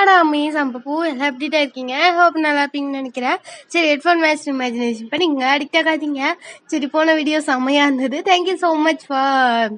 என்னடா மீஸ் அம்பப்பூ எல்லாம் எப்படிதான் இருக்கீங்க? ஹோப் நல்லா இருப்பீங்கன்னு நினைக்கிறேன். சரி, ஹெட்ஃபோன் மேட்ச் இமேஜினேஷன் பண்ணி நீங்க அடிக்ட் ஆகாதீங்க. சரி, போன வீடியோ செம்மையா இருந்தது. Thank you so much for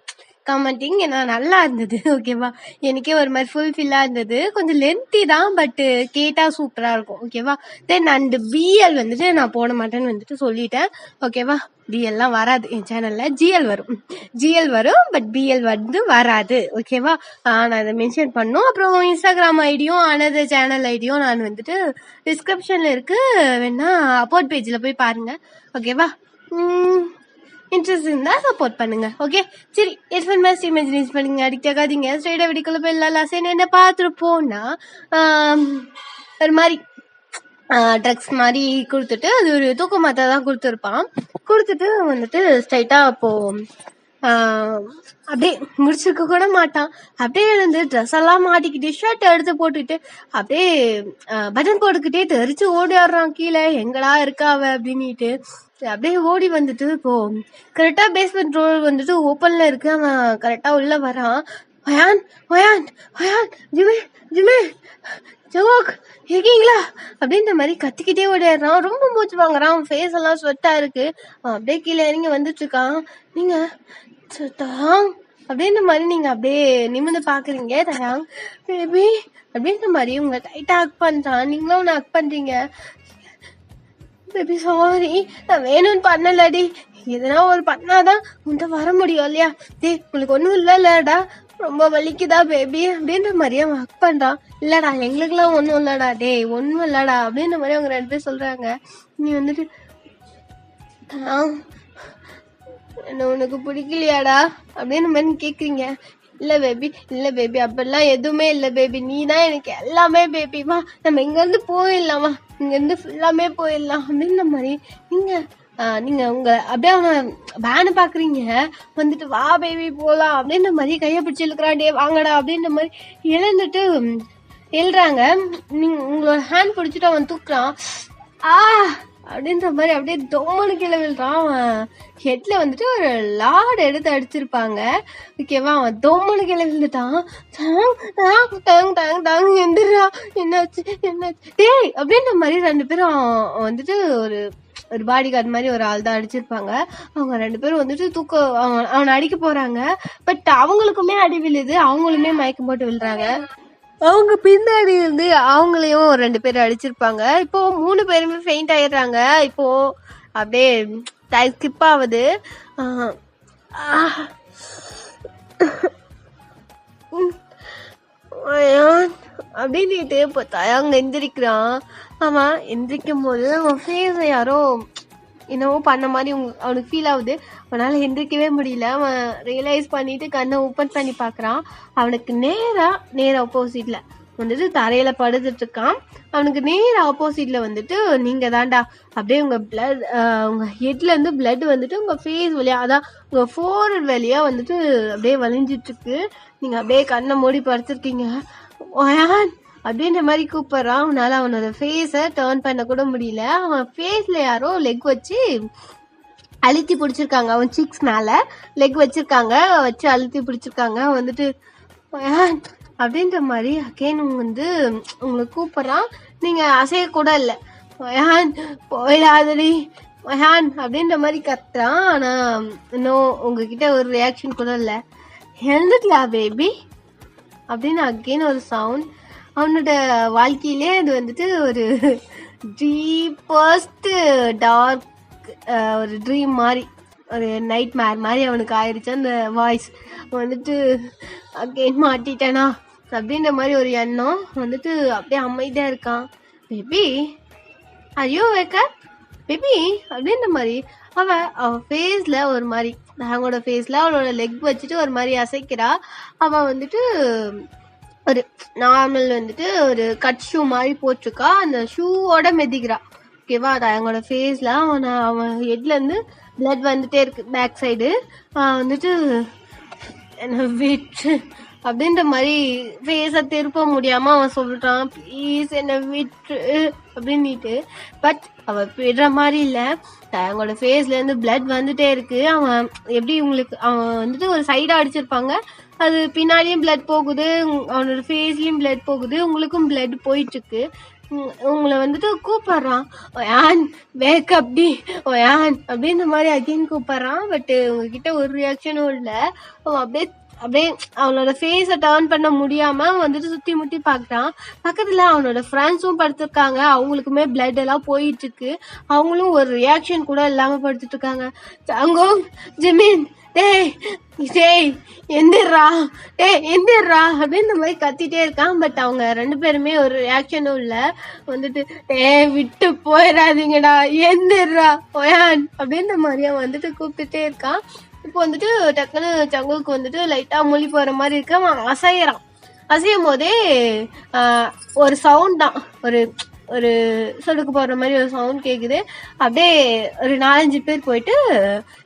commenting. என்ன நல்லா இருந்தது. ஓகேவா, எனக்கே ஒரு மாதிரி ஃபுல்ஃபில்லா இருந்தது. கொஞ்சம் லென்த்தி தான், பட் கேட்டா சூப்பரா இருக்கும். ஓகேவா, தென் அண்ட் பிஎல் வந்துட்டு நான் போட மாட்டேன்னு வந்துட்டு சொல்லிட்டேன். ஓகேவா, பிஎல்லாம் வராது என் சேனல்ல. ஜிஎல் வரும் பட் பிஎல் வந்து வராது. ஓகேவா, நான் அதை மென்ஷன் பண்ணும். அப்புறம் இன்ஸ்டாகிராம் ஐடியும் அனதர் சேனல் ஐடியும் நான் வந்துட்டு டிஸ்கிரிப்ஷன்ல இருக்கு, வேணா அப்போர்ட் பேஜ்ல போய் பாருங்க. ஓகேவா, இன்ட்ரெஸ்ட் இருந்தா சப்போர்ட் பண்ணுங்க. ஓகே, சரி, ஹெட்ஃபோன் மேட்ச் இமேஜினேஷன் பண்ணுங்க, அடிக்ட் ஆகாதீங்க. ஸ்ட்ரைட்டா வெடிக்குள்ள போய் எல்லாம் என்ன பார்த்துட்டு போனா ஒரு மாதிரி ட்ரக்ஸ் மாதிரி கொடுத்துட்டு, அது ஒரு தூக்க மாத்திரை தான் கொடுத்துருப்பான். கொடுத்துட்டு வந்துட்டு ஸ்ட்ரைட்டா அப்போ அப்படியே முடிச்சிருக்க கூட மாட்டான். அப்படியே வந்து ட்ரெஸ் எல்லாம் மாட்டிக்கிட்டு ஷர்ட் எடுத்து போட்டுக்கிட்டு அப்படியே பட்டன் போட்டுக்கிட்டே தெரிச்சு ஓடி ஆடுறான் கீழே. எங்கடா இருக்கா அவ அப்படின்னுட்டு அப்படியே ஓடி வந்துட்டு இப்போ கரெக்டா பேஸ்மெண்ட் ரோடு வந்துட்டு ஓப்பன்ல இருக்கு. அவன் கரெக்டா உள்ள வரான். வயான் வயான் வயான் ஜிமே ஜிமே ஜவாக் இருக்கீங்களா அப்படின்ற மாதிரி கத்திக்கிட்டே ஓடிடுறான். ரொம்ப மூச்சு வாங்குறான். அவன் ஃபேஸ் எல்லாம் ஸ்வெட்டா இருக்கு. அவன் அப்படியே கீழே இறங்கி வந்துட்டு இருக்கான். நீங்க தயாங் அப்படின்ற மாதிரி நீங்க அப்படியே நிமிந்து பாக்குறீங்க. தயாங் பேபி அப்படின்ற மாதிரி உங்க டைட்டா ஹக் பண்றான். நீங்களும் ஒன்னு ஹக் பண்றீங்க. பேபி சாரி, நான் வேணும்னு பண்ணலடி. எதனா ஒரு பண்ணாதான் உன்கிட்ட வர முடியும் இல்லையா? டேய், உங்களுக்கு ஒன்றும் இல்லடா, ரொம்ப வலிக்குதா பேபி அப்படின்ற மாதிரி அவன் ஹக் பண்றான். இல்லடா, எங்களுக்குலாம் ஒன்றும் இல்லடா, டேய் ஒன்றும் இல்லடா அப்படின்ற மாதிரி அவங்க 2 பேர் சொல்றாங்க. நீ வந்துட்டு என்ன உனக்கு பிடிக்கலையாடா அப்படின்னு மாதிரி கேக்குறீங்க. இல்ல பேபி அப்படிலாம் எதுவுமே இல்ல பேபி, நீ தான் எனக்கு எல்லாமே பேபிமா. நம்ம இங்க இருந்து போயிடலாமா, இங்க இருந்து ஃபுல்லாமே போயிடலாம் அப்படின்ற மாதிரி நீங்க உங்க அப்படியே அவனை பேனு பாக்குறீங்க. வந்துட்டு வா பேபி போலாம் அப்படின்ற மாதிரி கைய பிடிச்சி இழுக்கிறான். டே வாங்கடா அப்படின்ற மாதிரி எழுந்துட்டு எழுறாங்க. நீங்க உங்களோட ஹேண்ட் பிடிச்சிட்டு அவன் தூக்குறான். அப்படின்ற மாதிரி அப்படியே தோமனு கீழே விழுறான். அவன் ஹெட்ல வந்துட்டு ஒரு லாடு எடுத்து அடிச்சிருப்பாங்க. ஓகேவா, அவன் தோமனு கீழே விழுந்துட்டான். எந்திரா, என்னாச்சு டேய் அப்படின்ற மாதிரி 2 பேரும் வந்துட்டு ஒரு பாடி கார்டு மாதிரி ஒரு ஆள் தான் அடிச்சிருப்பாங்க. அவங்க 2 பேரும் வந்துட்டு அவனை அடிக்க போறாங்க. பட் அவங்களுக்குமே அடி விழுது. அவங்களுமே மயக்கம் போட்டு விழுறாங்க. அவங்க பின்னாடி இருந்து அவங்களையும் 2 பேர் அடிச்சிருப்பாங்க. இப்போ 3 பேருமே ஃபெயிண்ட் ஆயிடுறாங்க. இப்போ அப்படியே டைம் ஸ்கிப் ஆகுது. அப்படின்னுட்டு இப்போ தயாங்க எந்திரிக்கிறான். ஆமா, எந்திரிக்கும் போது அவன் ஃபேஸ் யாரோ என்னவோ பண்ண மாதிரி அவனுக்கு ஃபீல் ஆகுது. அவனால எந்திரிக்கவே முடியல. அவன் ரியலைஸ் பண்ணிட்டு கண்ணை ஓப்பன் பண்ணி பாக்குறான். அவனுக்கு நேரா ஆப்போசிட்ல வந்துட்டு தரையில படுத்துட்டு இருக்கான். அவனுக்கு நேர ஆப்போசிட்ல வந்துட்டு நீங்க தாண்டா அப்படியே உங்க பிளட் உங்க ஹெட்ல இருந்து பிளட் வந்துட்டு உங்க ஃபேஸ் வழியா, அதான் உங்க ஃபோர்ஹெட் வழியா வந்துட்டு அப்படியே வலிஞ்சிட்டு இருக்கு. நீங்க அப்படியே கண்ணை மூடி படுத்திருக்கீங்க. அப்படின்ற மாதிரி கூப்பிடுறான். அவனால அவனோட ஃபேஸை டேர்ன் பண்ண கூட முடியல. அவன் ஃபேஸ்ல யாரோ லெக் வச்சு அழுத்தி பிடிச்சிருக்காங்க. அவன் சீக்ஸ் மேல லெக் வச்சிருக்காங்க, வச்சு அழுத்தி பிடிச்சிருக்காங்க. வந்துட்டு அப்படின்ற மாதிரி அகேன் வந்து உங்களை கூப்பிடுறான். நீங்க அசைய கூட இல்லை. போயிடாதடி அப்படின்ற மாதிரி கத்துறான். ஆனா இன்னும் உங்ககிட்ட ஒரு ரியாக்ஷன் கூட இல்லை. எழுந்துட்டியா பேபி அப்படின்னு அகெயின் ஒரு சவுண்ட். அவனோட வாழ்க்கையிலே அது வந்துட்டு ஒரு டீப்பஸ்ட் டார்க் ஒரு ட்ரீம் மாதிரி, ஒரு நைட் மேர் மாதிரி அவனுக்கு ஆயிடுச்சு. அந்த வாய்ஸ் வந்துட்டு அகெயின் மாட்டிட்டேனா அப்படின்ற மாதிரி ஒரு எண்ணம் வந்துட்டு அப்படியே அமைதியா இருக்கான். பேபி ஐயோ வேக்கப் பேபி அப்படின்ற மாதிரி அவ ஃபேஸ்ல ஒரு மாதிரி, அவங்களோட ஃபேஸ்ல அவளோட லெக் வச்சுட்டு ஒரு மாதிரி அசைக்கிறா. அவன் வந்துட்டு ஒரு நார்மல் வந்துட்டு ஒரு கட் ஷூ மாதிரி போட்டிருக்கா. அந்த ஷூவோட மெதிக்கிறா. ஓகேவா, அது அவங்களோட ஃபேஸ்ல அவன் ஹெட்ல இருந்து பிளட் வந்துட்டே இருக்கு பேக் சைடு. வந்துட்டு என்ன விட்டு அப்படின்ற மாதிரி ஃபேஸை திருப்ப முடியாம அவன் சொல்றான், ப்ளீஸ் என்ன விட்டு அப்படின்னுட்டு. பட் அவ விடுற மாதிரி இல்லை. அவங்களோட ஃபேஸ்ல இருந்து பிளட் வந்துட்டே இருக்கு. அவன் எப்படி உங்களுக்கு அவன் வந்துட்டு ஒரு சைடா அடிச்சிருப்பாங்க. அது பின்னாடியும் பிளட் போகுது, அவனோட ஃபேஸ்லயும் பிளட் போகுது, உங்களுக்கும் பிளட் போயிட்டு இருக்கு. உங்களை வந்துட்டு கூப்பிடுறான், ஒயான் வேக் அப்படி ஒயான் அப்படின்ற மாதிரி அகைன் கூப்பிடுறான். பட் உங்ககிட்ட ஒரு ரியாக்ஷனும் இல்லை. அவன் அப்படியே அப்படியே அவனோட ஃபேஸை டர்ன் பண்ண முடியாம வந்துட்டு சுத்தி முட்டி பாக்குறான். பக்கத்துல அவனோட ஃப்ரெண்ட்ஸும் படுத்திருக்காங்க, அவங்களுக்குமே பிளட் எல்லாம் போயிட்டு இருக்கு. அவங்களும் ஒரு ரியாக்ஷன் கூட இல்லாம படுத்துட்டு இருக்காங்க. தங்கோ ஜிமின் டேய் டேய் எந்திரா எந்திரா அப்படின்ற மாதிரி கத்திட்டே இருக்கான். பட் அவங்க 2 பேருமே ஒரு ரியாக்ஷனும் இல்ல. வந்துட்டு விட்டு போயிடாதீங்கடா எந்திரா ஒயான் அப்படின்ற மாதிரி அவன் வந்துட்டு கூப்பிட்டுட்டே இருக்கான். இப்போ வந்துட்டு டக்குன்னு சங்குக்கு வந்துட்டு லைட்டா மொழி போற மாதிரி இருக்கு. அவன் அசையறான். அசையும் போதே ஒரு சவுண்ட் தான், ஒரு ஒரு சொடுக்கு போடுற மாதிரி ஒரு சவுண்ட் கேக்குது. அப்படியே ஒரு 4-5 பேர் போயிட்டு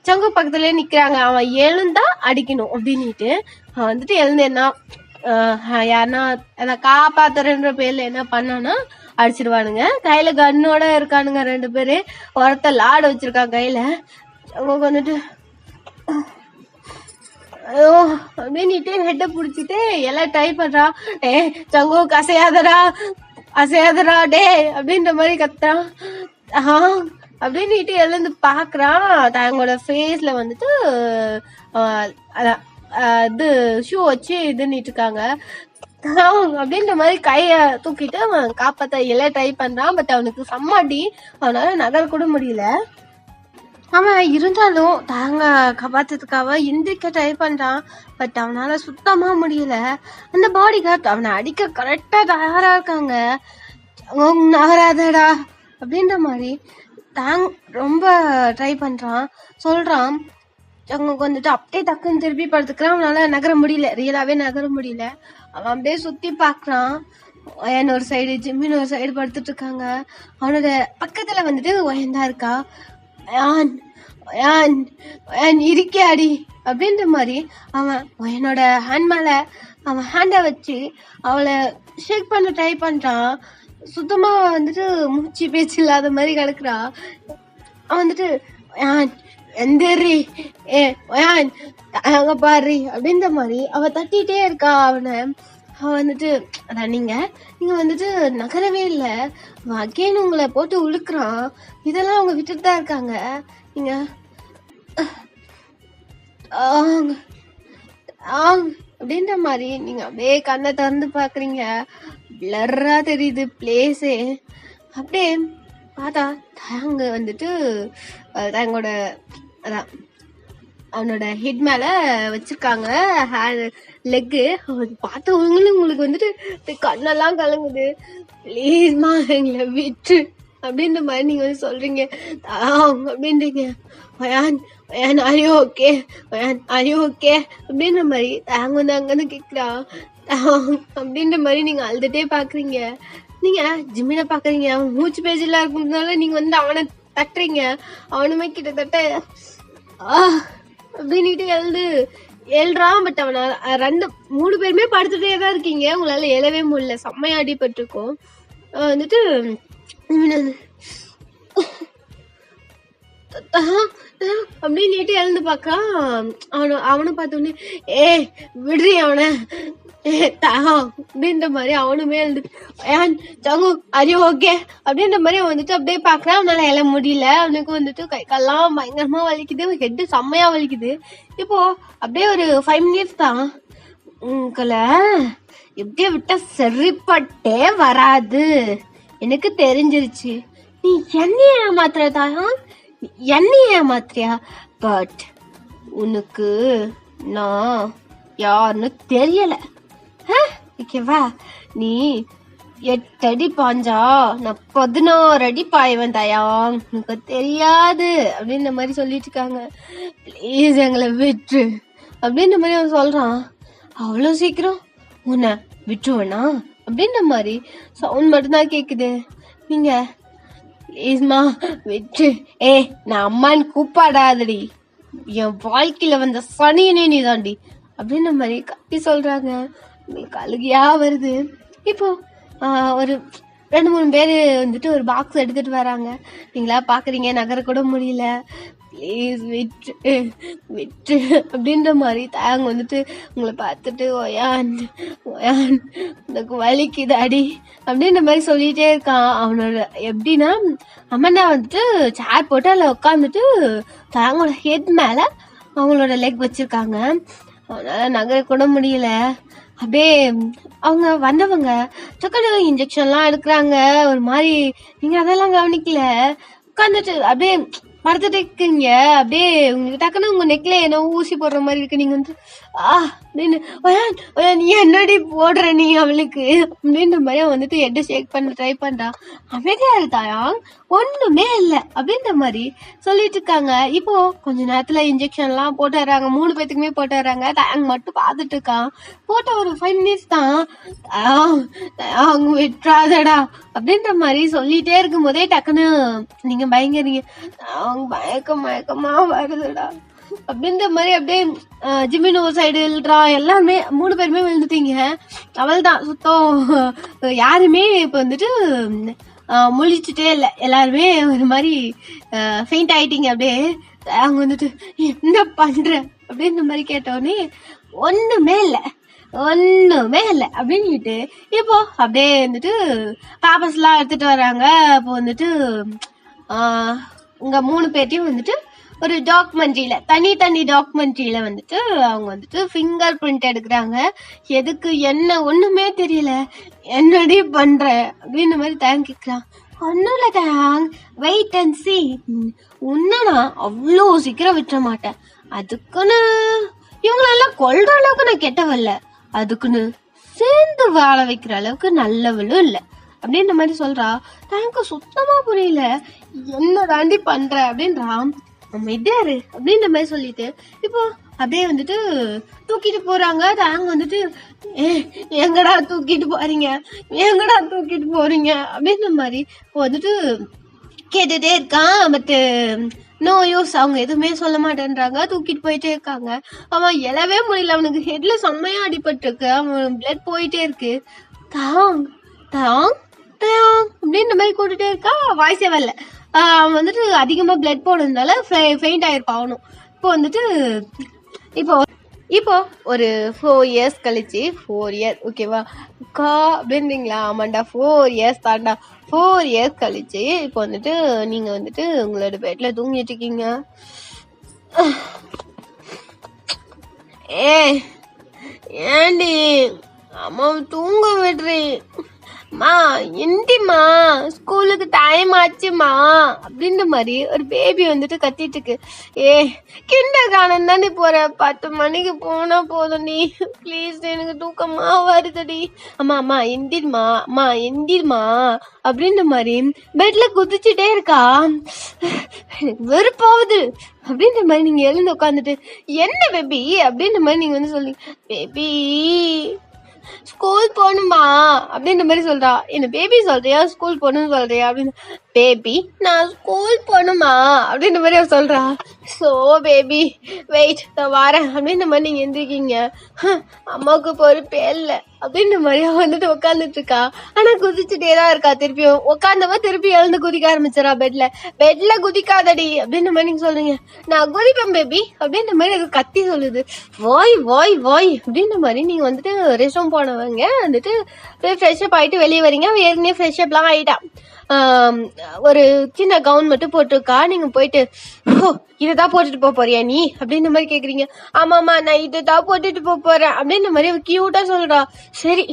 சங்கு பக்கத்துலயே நிக்கிறாங்க. அவன் எழுந்தா அடிக்கணும் அப்படின்னுட்டு அவன் வந்துட்டு எழுந்து என்ன யாருன்னா காப்பாத்துறன்ற பேர்ல என்ன பண்ணானா அடிச்சிருவானுங்க. கையில கன்னோட இருக்கானுங்க 2 பேரு. ஒருத்த லாடு வச்சிருக்கான் கையில. சங்குக்கு வந்துட்டு ஐயோ அப்படின்னுட்டு ஹெட்டை பிடிச்சிட்டு எல்லாம் ட்ரை பண்றான். சங்கோ அசையாதரா டே அப்படின்ற மாதிரி கத்துறான். அப்படின்னுட்டு எழுந்து பாக்குறான். தங்களோட ஃபேஸ்ல வந்துட்டு இது ஷூ வச்சு இதுன்னுட்டு இருக்காங்க. அப்படின்ற மாதிரி கைய தூக்கிட்டு அவன் காப்பாத்த எல்லாம் ட்ரை பண்றான். பட் அவனுக்கு சம்மாடி, அவனால நகர கூட முடியல. அவன் இருந்தாலும் தாங்க காப்பாத்துறதுக்காக எந்திரிக்க ட்ரை பண்றான். பட் அவனால சுத்தமா முடியல. அந்த பாடி கார்டு அவனை அடிக்க கரெக்டா தயாரா இருக்காங்க. நகராதடா அப்படின்ற மாதிரி ரொம்ப ட்ரை பண்றான். சொல்றான். அவங்க வந்துட்டு அப்படியே டக்குன்னு திருப்பி படுத்துக்கிறான். அவனால நகர முடியல, ரியலாவே நகர முடியல. அவன் அப்படியே சுத்தி பாக்குறான். ஒயன் ஒரு சைடு, ஜிம்மின் ஒரு சைடு படுத்துட்டு இருக்காங்க. அவனோட பக்கத்துல வந்துட்டு ஒயன் தான் இருக்கா. இருக்கியாடி அப்படின்ற மாதிரி அவன் என்னோட ஹேண்ட் மேல அவன் ஹேண்டை வச்சு அவளை ஷேக் பண்ண ட்ரை பண்றான். சுத்தமா வந்துட்டு மூச்சு பேச்சு இல்லாத மாதிரி கிடக்குறான். அவன் வந்துட்டு எந்திரி அங்க பாரு அப்படின்ற மாதிரி அவ தட்டிட்டே இருக்கா அவனை. அவன் வந்துட்டு அதான் நீங்க வந்துட்டு நகரவே இல்லை. அவன் அகெயின் உங்களை போட்டு உழுக்குறான். இதெல்லாம் அவங்க விட்டுட்டு தான் இருக்காங்க. நீங்க அப்படின்ற மாதிரி நீங்க அப்படியே கண்ணை திறந்து பாக்குறீங்க. பிளர்ரா தெரியுது பிளேஸே. அப்படியே பார்த்தா தாங்க வந்துட்டு தங்களோட அதான் அவனோட ஹெட் மேல வச்சிருக்காங்க லெக்கு. பார்த்தவங்களும் உங்களுக்கு வந்துட்டு கண்ணெல்லாம் கலங்குது. ப்ளீஸ்மா எங்களை விட்டு அப்படின்ற மாதிரி நீங்க வந்து சொல்றீங்க அப்படின்றீங்க. அரியோ ஓகே அப்படின்ற மாதிரி தாங்க வந்து அங்கன்னு கேக்குறான். அப்படின்ற மாதிரி நீங்க அழுதுட்டே பாக்குறீங்க. நீங்க ஜிம்மின பாக்குறீங்க. அவன் மூச்சு பேஜெல்லாம் இருக்கிறதுனால நீங்க வந்து அவனை தட்டுறீங்க. அவனுமே கிட்டத்தட்ட அப்படின்னுட்டு எழுறான். பட் அவனை 2-3 பேருமே படுத்துட்டே தான் இருக்கீங்க. உங்களால எழவே முடியல. செம்மையா அடிபட்டிருக்கும். வந்துட்டு அப்படின்னு எழுந்து பாக்கான். அவனும் பார்த்தோன்னே விடுறி அவனை அப்படின்ற மாதிரி அவனுமே எழுந்து அரியோ ஓகே அப்படின்ற மாதிரி அவன் வந்துட்டு அப்படியே பாக்குறான். அவனால எழ முடியல. அவனுக்கு வந்துட்டு கை கால்லாம் பயங்கரமா வலிக்குது. ஹெட்டு செம்மையா வலிக்குது. இப்போ அப்படியே ஒரு 5 மினிட்ஸ் தான். உங்களை எப்படியே விட்டா சரிப்பட்டே வராது, எனக்கு தெரிஞ்சிருச்சு. நீ என்னைய ஏமாத்துறதாயா? என்னைய ஏமாத்துறியா? பட் உனக்கு நான் யாருன்னு தெரியல. ஓகேவா? நீ 8 அடி பாஞ்சா நான் 16 அடி பாய்வேன் தாயா, உனக்கு தெரியாது அப்படின்ற மாதிரி சொல்லிட்டு இருக்காங்க. ப்ளீஸ் எங்களை விட்டு அப்படின்ற மாதிரி அவன் சொல்றான். அவ்வளோ சீக்கிரம் உன்னை விட்டுருவேனா அப்படின்ற மாதிரி சவுண்ட் மட்டும்தான் கேக்குது. நீங்க ப்ளீஸ்மா விட்டு நான் அம்மான்னு கூப்பாடாதடி, என் வாழ்க்கையில வந்த சனியனே நீ தாண்டி அப்படின்ற மாதிரி கட்டி சொல்றாங்க. உங்களுக்கு அழுகையா வருது. இப்போ ஒரு 2-3 பேர் வந்துட்டு ஒரு பாக்ஸ் எடுத்துட்டு வராங்க. நீங்களா பாக்குறீங்க. நகர கூட முடியல. ப்ளீஸ் விட்டு விட்டு அப்படின்ற மாதிரி தாங்க வந்துட்டு உங்களை பார்த்துட்டு ஒயான் ஒயான் உனக்கு வலிக்குது அடி அப்படின்ற மாதிரி சொல்லிட்டே இருக்கான். அவனோட எப்படின்னா அம்மண்ணா வந்துட்டு சேர் போட்டு அதில் உட்காந்துட்டு தாங்களோட ஹெட் மேலே அவங்களோட லெக் வச்சிருக்காங்க. அவனால நகர கூட முடியல. அப்படியே அவங்க வந்தவங்க டக்குனு இன்ஜெக்ஷன்லாம் எடுக்கிறாங்க. ஒரு மாதிரி நீங்க அதெல்லாம் கவனிக்கல, உட்காந்துட்டு அப்படியே படுத்துட்டு இருக்கீங்க. அப்படியே உங்களுக்கு டக்குன்னு உங்க நெக்ல என்ன ஊசி போடுற மாதிரி இருக்கு. நீங்க வந்து அப்படின்னு நீ என்னடி போடுற நீ அவளுக்கு அப்படின்ற மாதிரி அவன் வந்துட்டு ஹெட் ஷேக் பண்ண ட்ரை பண்றான். அமைதியா இருந்தாயா, ஒண்ணுமே இல்லை அப்படின்ற மாதிரி சொல்லிட்டு இருக்காங்க. இப்போ கொஞ்ச நேரத்துல இன்ஜெக்ஷன் எல்லாம் போட்டு வர்றாங்க. 3 பேத்துக்குமே போட்டு வர்றாங்க. டேங் மட்டும் பார்த்துட்டு இருக்கான். போட்ட ஒரு 5 minutes தான். அவங்க விட்டுறாதடா அப்படின்ற மாதிரி சொல்லிட்டே இருக்கும் போதே டக்குன்னு நீங்க பயங்கறீங்க. அவங்க மயக்கமா வருதுடா அப்படின்ற மாதிரி அப்படியே ஜிமின் ஒரு சைடு இல்றா. எல்லாருமே 3 பேருமே விழுந்துட்டீங்க. அவள் தான் சுத்தம். யாருமே இப்ப வந்துட்டு முழிச்சுட்டே இல்லை. எல்லாருமே ஒரு மாதிரி ஃபெயிண்ட் ஆயிட்டீங்க. அப்படியே அவங்க வந்துட்டு என்ன பண்ற அப்படின்ற மாதிரி கேட்டோடனே ஒண்ணுமே இல்லை அப்படின்னுட்டு இப்போ அப்படியே வந்துட்டு பேப்பர்ஸ் எல்லாம் எடுத்துட்டு வராங்க. அப்போ வந்துட்டு இங்க 3 பேர்ட்டையும் வந்துட்டு ஒரு டாக்குமெண்ட்ரியில தனி டாக்குமெண்ட்ரியில வந்துட்டு அவங்க வந்துட்டு ஃபிங்கர் பிரிண்ட் எடுக்கிறாங்க. எதுக்கு என்ன ஒண்ணுமே தெரியல, என்னடி பண்ற அப்படின்ற மாதிரி தேங்க் கேட்கலாம். ஒன்னும் இல்ல தேங்க், வெயிட் அண்ட் சி. உன்னனா அவ்வளோ சீக்கிரம் விட்டுற மாட்டேன். அதுக்குன்னு இவங்களெல்லாம் கொல்ற அளவுக்கு நான் கெட்டவல்ல, அதுக்குன்னு சேர்ந்து வாழ வைக்கிற அளவுக்கு நல்லவளும் இல்லை அப்படின்ற மாதிரி சொல்றா. தேங்க் சுத்தமா புரியல, என்ன தாண்டி பண்ற அப்படின்றான். அமைதியாரு அப்படின்ற மாதிரி சொல்லிட்டு இப்போ அப்படியே வந்துட்டு தூக்கிட்டு போறாங்க. தாங்க வந்துட்டு எங்கடா தூக்கிட்டு போறீங்க அப்படின்ற மாதிரி இப்போ வந்துட்டு கேட்டுட்டே இருக்கான். பட் நோ யூஸ், அவங்க எதுவுமே சொல்ல மாட்டேன்றாங்க. தூக்கிட்டு போயிட்டே இருக்காங்க. அவன் எழவே முடியல. அவனுக்கு ஹெட்ல செம்மையா அடிபட்டு இருக்கு. அவன் பிளட் போயிட்டே இருக்கு. தாங் தாங் தாங் அப்படின்ற மாதிரி கூட்டிட்டே இருக்கா. வாய்ஸே வரல. அவன் வந்துட்டு அதிகமா பிளட் போனதுனால ஃபெயிண்ட் ஆயிருப்பான் அவனும். இப்போ வந்துட்டு இப்போ ஒரு 4 years கழிச்சு 4 year ஓகேவா கா அப்படின்றீங்களா? ஆமாண்டா 4 years தாண்டா. 4 years கழிச்சு இப்போ வந்துட்டு நீங்க வந்துட்டு உங்களோட பெட்ல தூங்கிட்டு இருக்கீங்க. ஏண்டி அம்மா தூங்க விடுறேன் மா, என்டிமா ஸ்கூலுக்கு டைம் ஆச்சுமா அப்படின்ற மாதிரி ஒரு பேபி வந்துட்டு கத்திட்டு இருக்கு. கிண்டர் கார்டன் தானே போற, 10 மணிக்கு போனா போதும் நீ, ப்ளீஸ் எனக்கு தூக்கமா வருதுடி. அம்மா எந்திரிமா அப்படின்ற மாதிரி பெட்ல குதிச்சுட்டே இருக்கா. எனக்கு வெறுப்பாவுது அப்படின்ற மாதிரி நீங்க எழுந்து உட்காந்துட்டு என்ன பேபி அப்படின்ற மாதிரி நீங்க வந்து சொல்லி பேபி ஸ்கூல் போகணுமா அப்படின்ற மாதிரி சொல்றா. என்ன பேபி சொல்றியா ஸ்கூல் போகணும்னு சொல்றியா அப்படின்னு. பேபி நான் ஸ்கூல் போகணுமா அப்படின்ற மாதிரி அவ சொல்றா. ஸோ பேபி வெயிட் நான் வரேன் அப்படின்ற மாதிரி நீங்க எந்திரிக்கீங்க. அம்மாவுக்கு பொறுப்பே இல்லை அப்படின்ற மாதிரி அவ வந்துட்டு உட்காந்துட்டு இருக்கா. ஆனா குதிச்சுட்டே தான் இருக்கா. திருப்பியும் உட்காந்தவ திருப்பி எழுந்து குதிக்க ஆரம்பிச்சிடா. பெட்ல குதிக்காதடி அப்படின்ற மாதிரி நீங்க சொல்றீங்க. நான் குதிப்பேன் பேபி அப்படின்ற மாதிரி அது கத்தி சொல்லுது. வாய் அப்படின்ற மாதிரி நீங்க வந்துட்டு ரெஸ்ட் ரூம் போனவங்க வந்துட்டு ஃப்ரெஷ்அப் ஆயிட்டு வெளியே வரீங்க. ஏற்கனவே ஃப்ரெஷ்அப்லாம் ஆயிட்டா. ஒரு சின்ன கவுன் மட்டும் போட்டிருக்கா. நீங்க போயிட்டு இதைதான் போட்டுட்டு போறியா நீ அப்படின்ற மாதிரி கேக்குறீங்க. ஆமாமா நான் இதைதான் போட்டுட்டு போறேன் அப்படின்ற மாதிரி கியூட்டா சொல்றா. சரி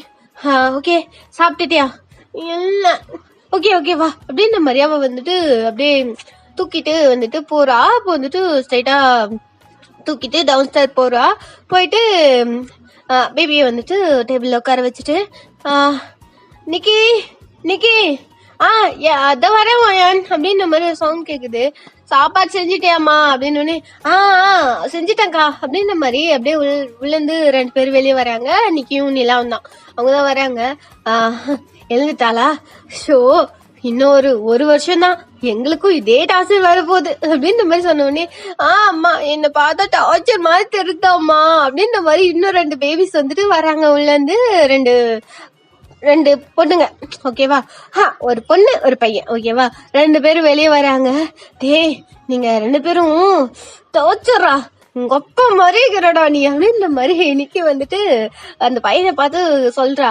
ஓகே சாப்பிட்டுட்டியா? இல்ல. ஓகே வா அப்படின்ற மாதிரி அவ வந்துட்டு அப்படியே தூக்கிட்டு வந்துட்டு போறா. அப்போ வந்துட்டு ஸ்ட்ரைட்டா தூக்கிட்டு டவுன் ஸ்டார் போறா. போயிட்டு பேபியை வந்துட்டு டேபிள்ல உட்கார வச்சுட்டு நிக்கி அத வரேன் அப்படின்ற மாதிரி ஒரு சவுண்ட் கேக்குது. சாப்பாடு செஞ்சுட்டியாமா அப்படின்னு. செஞ்சுட்டேன்க்கா அப்படின்ற மாதிரி அப்படியே விழுந்து 2 பேர் வெளியே வராங்க. நிக்கியும் நிலாவும் தான், அவங்கதான் வராங்க. எழுந்துட்டாளா? ஷோ இன்னொரு 1 வருஷம் தான் எங்களுக்கும் இதே டார்ச்சர் வரப்போகுது அப்படின்ற மாதிரி சொன்ன உடனே அம்மா என்ன பார்த்தா டார்ச்சர் மாதிரி தெரியுதாம்மா அப்படின்ற மாதிரி இன்னும் 2 பேபிஸ் வந்துட்டு வராங்க. உள்ள இருந்து 2 2 பொண்ணுங்க ஓகேவா. ஒரு பொண்ணு ஒரு பையன் ஓகேவா. 2 பேரும் வெளியே வராங்க. டேய் நீங்க 2 பேரும் தோச்சுறா, உங்க அப்பா மாதிரி இருக்கிறடா நீ அப்படின்ற மாதிரி இன்னைக்கு வந்துட்டு அந்த பையனை பார்த்து சொல்றா.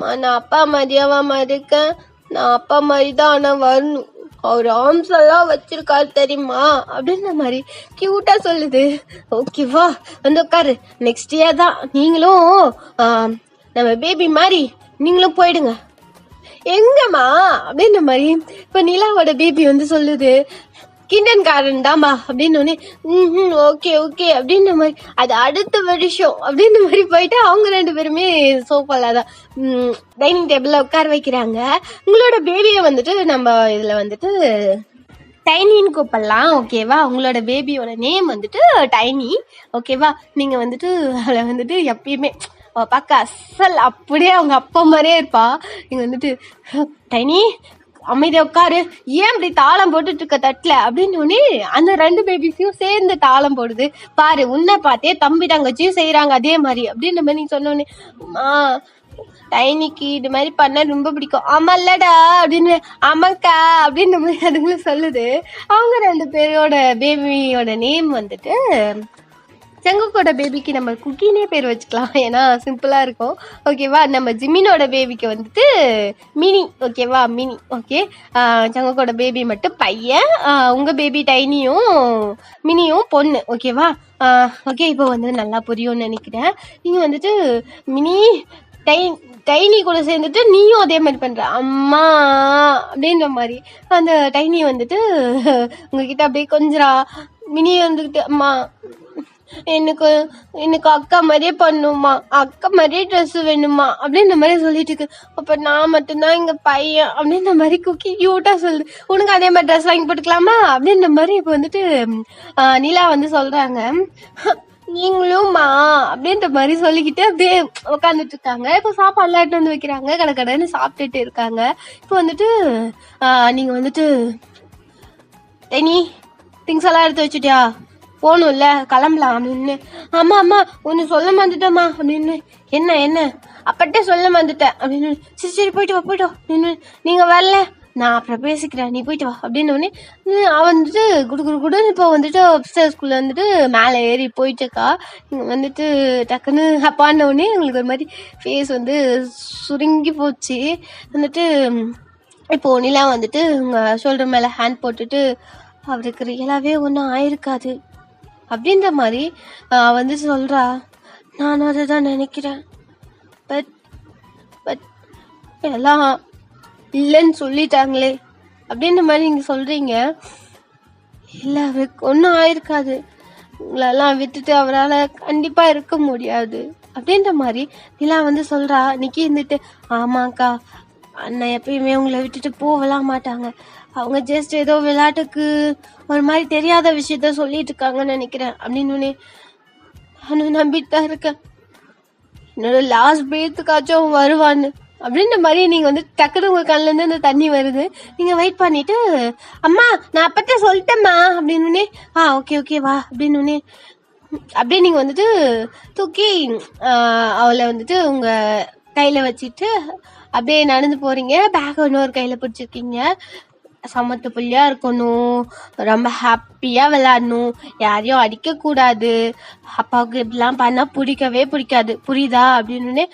நான் அப்பா மாதிரியாவா இருக்கேன், நான் அப்பா மாதிரி தான், ஆனா வரணும், அவர் ஆர்ம்ஸ் எல்லாம் வச்சிருக்காரு தெரியுமா அப்படின்ற மாதிரி கியூட்டா சொல்லுது. ஓகேவா வந்து உட்காரு, நெக்ஸ்ட் இயர் தான் நீங்களும் நம்ம பேபி மாதிரி நீங்களும் போயிடுங்க. எங்கம்மா அப்படின்ற மாதிரி இப்ப நிலாவோட பேபி வந்து சொல்லுது. கிண்டன்காரன் தான்பா அப்படின்னு. ஓகே ஓகே அப்படின்ற மாதிரி அது அடுத்த வருஷம் அப்படின்ற மாதிரி போயிட்டு அவங்க 2 பேருமே சோஃபால தான் டைனிங் டேபிள்ல உட்கார வைக்கிறாங்க. உங்களோட பேபியை வந்துட்டு நம்ம இதுல வந்துட்டு டைனின்னு கூப்பிடலாம் ஓகேவா. உங்களோட பேபியோட நேம் வந்துட்டு டைனி ஓகேவா. நீங்க வந்துட்டு அதில் வந்துட்டு எப்பயுமே பார்க்க அசல் அப்படியே அவங்க அப்பா மாதிரியே இருப்பா. நீங்க வந்துட்டு டைனி அமைதியா உட்காரு, ஏன் இப்படி தாளம் போட்டுட்டு இருக்க தட்டுல அப்படின்னு அந்த 2 பேபிஸையும் சேர்ந்து தாளம் போடுது. பாரு உன்னை பார்த்தே தம்பி தங்கச்சியும் செய்யறாங்க அதே மாதிரி அப்படின்ற மாதிரி நீங்க சொன்னோடனே டைனிக்கு இது மாதிரி பண்ண ரொம்ப பிடிக்கும். ஆமால்லடா அப்படின்னு. ஆமாக்கா அப்படின்ற மாதிரி அதுங்களும் சொல்லுது. அவங்க 2 பேரோட பேபியோட நேம் வந்துட்டு செங்கக்கோட பேபிக்கு நம்ம குக்கினே பேர் வச்சுக்கலாம், ஏன்னா சிம்பிளா இருக்கும் ஓகேவா. நம்ம ஜிமினோட பேபிக்கு வந்துட்டு மினி ஓகேவா, மினி ஓகே. செங்கக்கோட பேபி மட்டும் பையன், உங்க பேபி டைனியும் மினியும் பொண்ணு ஓகேவா. ஓகே இப்போ வந்து நல்லா புரியும்னு நினைக்கிறேன். நீங்க வந்துட்டு மினி டைனி கூட சேர்ந்துட்டு நீயும் அதே மாதிரி பண்ற அம்மா அப்படின்ற மாதிரி அந்த டைனி வந்துட்டு உங்ககிட்ட அப்படியே கொஞ்சரா. மினி வந்துக்கிட்டு அம்மா எனக்கு அக்கா மாதிரியே பண்ணுமா, அக்கா மாதிரியே ட்ரெஸ் வேணுமா அப்படின்ற மாதிரி சொல்லிட்டு இருக்கு. அப்ப நான் மட்டும்தான் எங்க பையன் அப்படின்ற மாதிரி குக்கி கியூட்டா சொல்லுது. உனக்கு அதே மாதிரி ட்ரெஸ் வாங்கி போட்டுக்கலாமா அப்படின்ற மாதிரி இப்ப வந்துட்டு நிலா வந்து சொல்றாங்க. நீங்களும்மா அப்படின்ற மாதிரி சொல்லிக்கிட்டு அப்படியே உட்காந்துட்டு இருக்காங்க. இப்போ சாப்பாடுலாம் எடுத்து வந்து வைக்கிறாங்க, கடைன்னு சாப்பிட்டுட்டு இருக்காங்க. இப்போ வந்துட்டு நீங்க வந்துட்டு டெனி திங்ஸ் எல்லாம் எடுத்து வச்சுட்டியா, போகணும்ல கிளம்பலாம் அப்படின்னு. ஆமா அம்மா ஒன்னு சொல்ல வந்துட்டேம்மா அப்படின்னு. என்ன அப்பட்டே சொல்ல வந்துட்டேன் அப்படின்னு. சரி போயிட்டு வா அப்படின்னு. நீங்க வரல நான் அப்புறம் பேசிக்கிறேன், நீ போயிட்டு வா அப்படின்னு. அவன் வந்துட்டு குடுன்னு இப்போ வந்துட்டு அப்ஸ்டர் ஸ்கூல்ல வந்துட்டு மேலே ஏறி போயிட்டுக்கா. இங்கே வந்துட்டு டக்குன்னு அப்பான உடனே உங்களுக்கு ஒரு மாதிரி ஃபேஸ் வந்து சுருங்கி போச்சு. வந்துட்டு இப்போ நிலா வந்துட்டு உங்க ஷோல்டர் மேலே ஹேண்ட் போட்டுட்டு அவருக்கு ரியலாகவே ஒன்றும் ஆயிருக்காது அப்படின்ற மாதிரி வந்து சொல்கிறா. நானும் அதை தான் நினைக்கிறேன், பட் எல்லாம் இல்லைன்னு சொல்லிட்டாங்களே அப்படின்ற மாதிரி நீங்கள் சொல்கிறீங்க. இல்லை அவருக்கு ஒன்றும் ஆயிருக்காது, உங்களெல்லாம் விட்டுட்டு அவரால் கண்டிப்பாக இருக்க முடியாது அப்படின்ற மாதிரி நிலா வந்து சொல்கிறா. நிக்கி இருந்துட்டு ஆமாக்கா அண்ணன் எப்பயுமே உங்களை விட்டுட்டு போகலாம் மாட்டாங்க, அவங்க ஜஸ்ட் ஏதோ விளையாட்டுக்கு ஒரு மாதிரி தெரியாத விஷயத்த சொல்லிட்டு இருக்காங்கன்னு நினைக்கிறேன் அப்படின்னு. நானும் நம்பிட்டு தான் இருக்கேன், என்னோட லாஸ்ட் பிரேத்துக்காச்சும் வருவான்னு அப்படின்ற மாதிரி. நீங்க வந்து டக்குனு உங்க கண்ணுல இருந்து அந்த தண்ணி வருது. நீங்க வெயிட் பண்ணிட்டு அம்மா நான் அப்பத்த சொல்லிட்டேம்மா அப்படின்னு. ஓகே வா அப்படின்னு. அப்படியே நீங்க வந்துட்டு தூக்கி அவளை வந்துட்டு உங்க கையில வச்சுட்டு அப்படியே நடந்து போறீங்க. பேக் இன்னொரு கையில பிடிச்சிருக்கீங்க. சமத்து புள்ளியா இருக்கணும், ரொம்ப ஹாப்பியா விளையாடணும், யாரையும் அடிக்க கூடாது, அப்பாவுக்கு இப்படிலாம் பண்ணா பிடிக்கவே பிடிக்காது புரியுதா அப்படின்னு.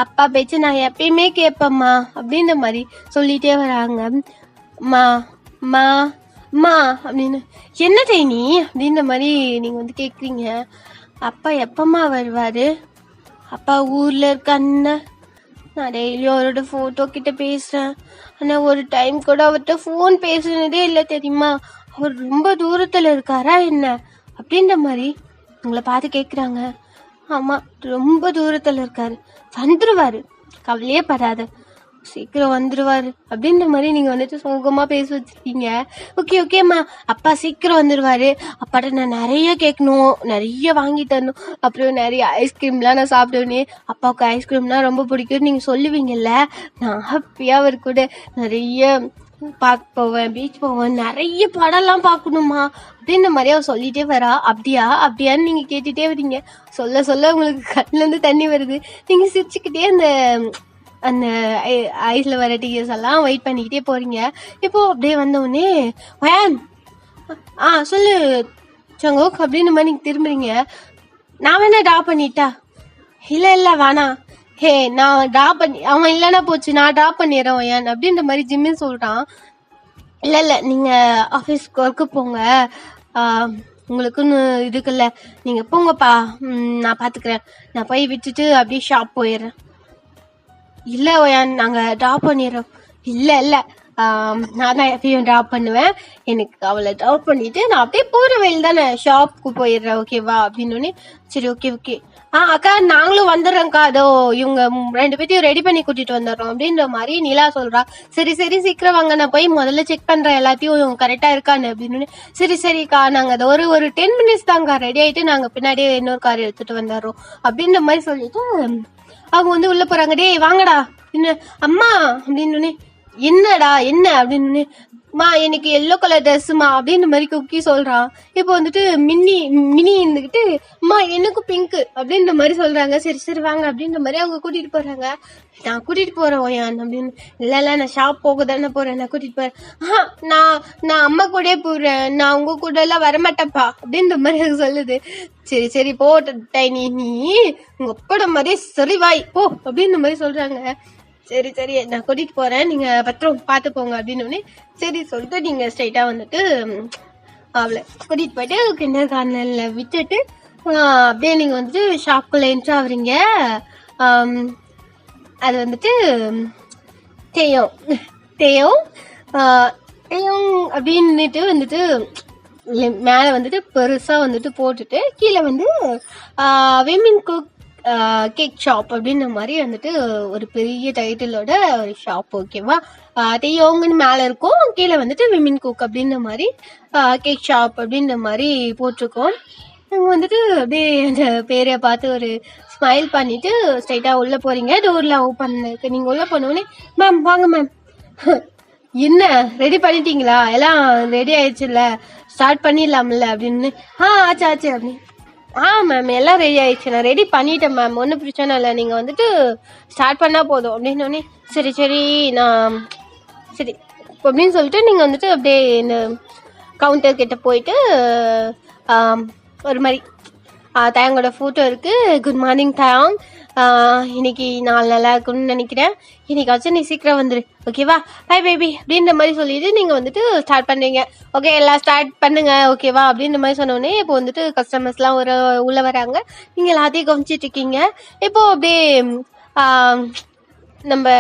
அப்பா பேச்சு நான் எப்பயுமே கேட்பேம்மா அப்படின்ற மாதிரி சொல்லிட்டே வராங்க. மா மா மா அப்படின்னு. என்ன டைனி அப்படின்ற மாதிரி நீங்க வந்து கேக்குறீங்க. அப்பா எப்பம்மா வருவாரு, அப்பா ஊர்ல இருக்க அண்ணன், நான் டெய்லியும் அவரோட ஃபோட்டோ கிட்ட பேசுகிறேன், ஆனால் ஒரு டைம் கூட அவர்கிட்ட ஃபோன் பேசுனதே இல்லை தெரியுமா, அவர் ரொம்ப தூரத்தில் இருக்காரா என்ன அப்படின்ற மாதிரி உங்களை பார்த்து கேட்குறாங்க. ஆமாம் ரொம்ப தூரத்தில் இருக்காரு, வந்துடுவார், கவலையே படாத, சீக்கிரம் வந்துடுவார் அப்படின்ற மாதிரி நீங்கள் வந்துட்டு சோகமாக பேச வச்சுருக்கீங்க. ஓகேம்மா அப்பா சீக்கிரம் வந்துடுவார், அப்பாட்ட நான் நிறைய கேட்கணும், நிறைய வாங்கி தரணும், அப்புறம் நிறைய ஐஸ்கிரீம்லாம் நான் சாப்பிடுவேன், அப்பாவுக்கு ஐஸ்கிரீம்னா ரொம்ப பிடிக்கும் நீங்கள் சொல்லுவீங்கல்ல, நான் ஹாப்பியாக அவர் கூட நிறைய பார்க்க போவேன், பீச் போவேன், நிறைய படம்லாம் பார்க்கணுமா அப்படின்ற மாதிரி அவர் சொல்லிட்டே வரா. அப்படியான்னு நீங்கள் கேட்டுகிட்டே வரீங்க. சொல்ல உங்களுக்கு கண்ணிலேருந்து தண்ணி வருது. நீங்கள் சிரிச்சுக்கிட்டே அந்த அந்த ஐஸ்ல வர டீச்சர்ஸ் எல்லாம் வெயிட் பண்ணிக்கிட்டே போறீங்க. இப்போ அப்படியே வந்த உடனே வயான் சொல்லு சங்கோக் அப்படின்னு மாதிரி நீங்க திரும்புறீங்க. நான் வேணா ட்ராப் பண்ணிட்டா? இல்ல வேணாம். ஹே நான் ட்ராப் பண்ணி அவன் இல்லைன்னா போச்சு, நான் ட்ராப் பண்ணிடுறேன் வயான் அப்படின்ற மாதிரி ஜிம்மி சொல்றான். இல்ல நீங்க ஆஃபீஸ்க்கு ஒர்க்கு போங்க, உங்களுக்குன்னு இருக்குல்ல, நீங்க போங்கப்பா, நான் பாத்துக்கிறேன், நான் போய் விட்டுட்டு அப்படியே ஷாப் போயிடுறேன். இல்ல ஒயான் நாங்க ட்ராப் பண்ணிடுறோம். இல்ல நான் தான் எப்பயும் ட்ராப் பண்ணுவேன், எனக்கு அவளை ட்ராப் பண்ணிட்டு நான் அப்படியே போற வழியில் தானே ஷாப்புக்கு போயிடுறேன், ஓகேவா அப்படின்னு. சரி ஓகே அக்கா நாங்களும் வந்துடுறோம்க்கா, அதோ இவங்க 2 பேர்த்தையும் ரெடி பண்ணி கூட்டிட்டு வந்துடுறோம் அப்படின்ற மாதிரி நிலா சொல்றா. சரி சீக்கிரம் வாங்க, நான் போய் முதல்ல செக் பண்றேன் எல்லாத்தையும் கரெக்டா இருக்கான்னு அப்படின்னு. சரிக்கா நாங்க அதை ஒரு 10 மினிட்ஸ் தாங்க ரெடி ஆயிட்டு நாங்க பின்னாடியே இன்னொரு கார் எடுத்துட்டு வந்துடுறோம் அப்படின்ற மாதிரி சொல்லிட்டு அவங்க வந்து உள்ள போறாங்க. டேய் வாங்கடா என்ன அம்மா அப்படின்னு. என்னடா என்ன அப்படின்னு. மா எனக்கு எல்லோ கலர் ட்ரெஸ்ஸுமா அப்படின்ற மாதிரி குக்கி சொல்றான். இப்போ வந்துட்டு மினி இருந்துகிட்டு அம்மா எனக்கும் பிங்க் அப்படின்ற மாதிரி சொல்றாங்க. சரி வாங்க அப்படின்ற மாதிரி அவங்க கூட்டிட்டு போறாங்க. நான் கூட்டிட்டு போறேன் ஒயான் அப்படின்னு. இல்ல நான் ஷாப் போக தானே போறேன், நான் கூட்டிட்டு போறேன். நான் அம்மா கூட போறேன், நான் உங்க கூட எல்லாம் வரமாட்டேன்ப்பா அப்படின்ற மாதிரி சொல்லுது. சரி போ டைனி, நீ உங்க அப்பட மாதிரியே சரி வாய் போ அப்படின்ற மாதிரி சொல்றாங்க. சரி நான் கூட்டிட்டு போறேன், நீங்க பத்திரம் பார்த்து போங்க அப்படின்னு. சரி சொல்லிட்டு நீங்க ஸ்ட்ரைட்டா வந்துட்டு அவளை கூட்டிட்டு போயிட்டு கிண்டர் கார்னர்ல விட்டுட்டு அப்படியே நீங்க வந்துட்டு ஷாப்புக்குள்ள என்ட்ரு ஆகுறீங்க. அது வந்துட்டு தேயம் அப்படின்னுட்டு வந்துட்டு மேல வந்துட்டு பெருசா வந்துட்டு போட்டுட்டு கீழே வந்து விமென் குக் கேக் ஷாப் அப்படின்ற மாதிரி வந்துட்டு ஒரு பெரிய டைட்டிலோட ஒரு ஷாப், ஓகேவா. தேயோங்கன்னு மேல இருக்கும், கீழே வந்துட்டு விமென் குக் அப்படின்ற மாதிரி கேக் ஷாப் அப்படின்ற மாதிரி போட்டிருக்கோம். நீங்க வந்துட்டு அப்படியே அந்த பேரை பார்த்து ஒரு ஸ்மைல் பண்ணிட்டு ஸ்ட்ரைட்டா உள்ள போறீங்க. டோர்ல ஓப்பன் இருக்கு. நீங்க உள்ள போனோடனே மேம் வாங்க மேம். என்ன ரெடி பண்ணிட்டீங்களா? எல்லாம் ரெடி ஆயிடுச்சுல்ல, ஸ்டார்ட் பண்ணிடலாம்ல அப்படின்னு. ஆச்சு அப்படின்னு. மேம் எல்லாம் ரெடி ஆயிடுச்சு, நான் ரெடி பண்ணிட்டேன் மேம், ஒன்றும் பிரச்சனை இல்லை, நீங்கள் வந்துட்டு ஸ்டார்ட் பண்ணால் போதும் அப்படின்னோடனே சரி நான் சரி அப்படின்னு சொல்லிட்டு நீங்கள் வந்துட்டு அப்படியே இந்த கவுண்டர் கிட்ட போயிட்டு ஒரு மாதிரி தயங்கோட ஃபோட்டோ இருக்குது. குட் மார்னிங் தயாங், இன்னைக்கு நாள் நல்லா இருக்குன்னு நினைக்கிறேன், இன்னைக்காச்சும் நீ சீக்கிரம் வந்துரு, ஓகேவா, பை பேபி அப்படின்ற மாதிரி சொல்லிட்டு நீங்கள் வந்துட்டு ஸ்டார்ட் பண்ணுறீங்க. ஓகே எல்லாம் ஸ்டார்ட் பண்ணுங்க, ஓகேவா அப்படின்ற மாதிரி சொன்னோடனே இப்போ வந்துட்டு கஸ்டமர்ஸ்லாம் உள்ள வராங்க. நீங்கள் எல்லாத்தையும் கவனிச்சிட்டு இருக்கீங்க. இப்போ அப்படியே நம்ம